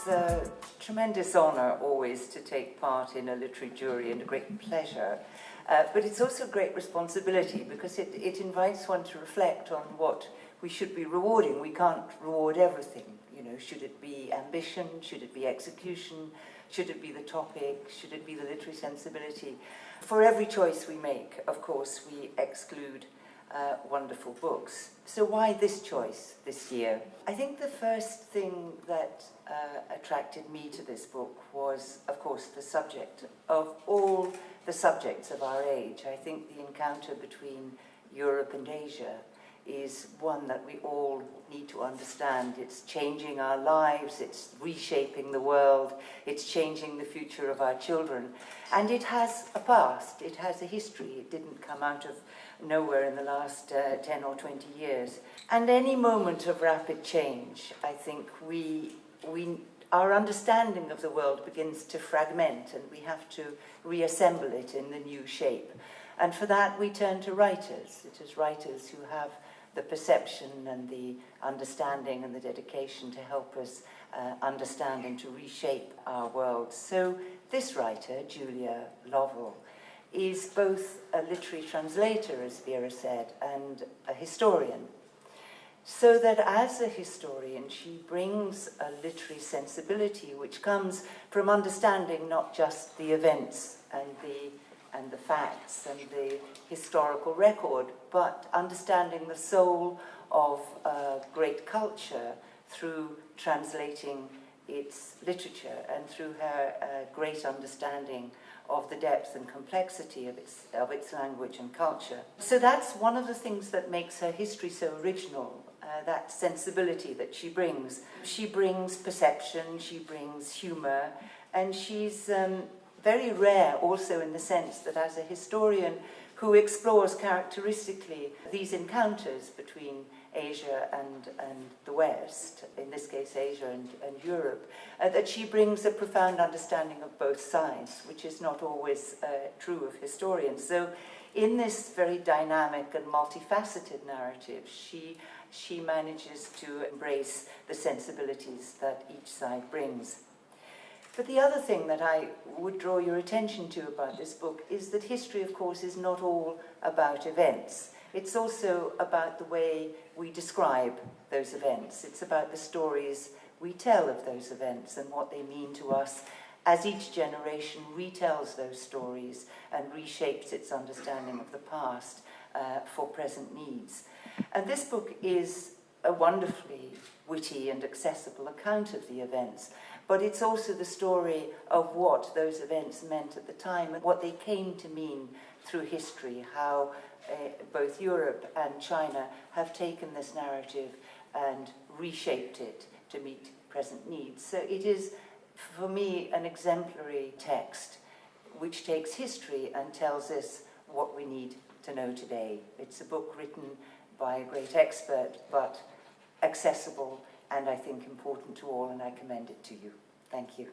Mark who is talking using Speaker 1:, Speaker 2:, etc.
Speaker 1: It's a tremendous honour always to take part in a literary jury and a great pleasure. But it's also a great responsibility because it invites one to reflect on what we should be rewarding. We can't reward everything. You know, should it be ambition? Should it be execution? Should it be the topic? Should it be the literary sensibility? For every choice we make, of course, we exclude wonderful books. So why this choice this year? I think the first thing that attracted me to this book was, of course, the subject. Of all the subjects of our age, I think the encounter between Europe and Asia is one that we all need to understand. It's changing our lives, it's reshaping the world, it's changing the future of our children. And it has a past, it has a history. It didn't come out of nowhere in the last 10 or 20 years. And any moment of rapid change, I think our understanding of the world begins to fragment, and we have to reassemble it in the new shape. And for that we turn to writers. It is writers who have the perception and the understanding and the dedication to help us understand and to reshape our world. So this writer, Julia Lovell, is both a literary translator, as Vera said, and a historian. So that as a historian, she brings a literary sensibility which comes from understanding not just the events and the facts and the historical record, but understanding the soul of great culture through translating its literature and through her great understanding of the depth and complexity of its language and culture. So that's one of the things that makes her history so original, that sensibility that she brings. She brings perception, she brings humour, and she's very rare also in the sense that as a historian who explores characteristically these encounters between Asia and the West, in this case Asia and Europe, that she brings a profound understanding of both sides, which is not always true of historians. So in this very dynamic and multifaceted narrative, she manages to embrace the sensibilities that each side brings. But the other thing that I would draw your attention to about this book is that history, of course, is not all about events. It's also about the way we describe those events. It's about the stories we tell of those events and what they mean to us as each generation retells those stories and reshapes its understanding of the past for present needs. And this book is a wonderfully witty and accessible account of the events, but it's also the story of what those events meant at the time and what they came to mean through history, how both Europe and China have taken this narrative and reshaped it to meet present needs. So it is, for me, an exemplary text which takes history and tells us what we need to know today. It's a book written by a great expert, but accessible and I think important to all, and I commend it to you. Thank you.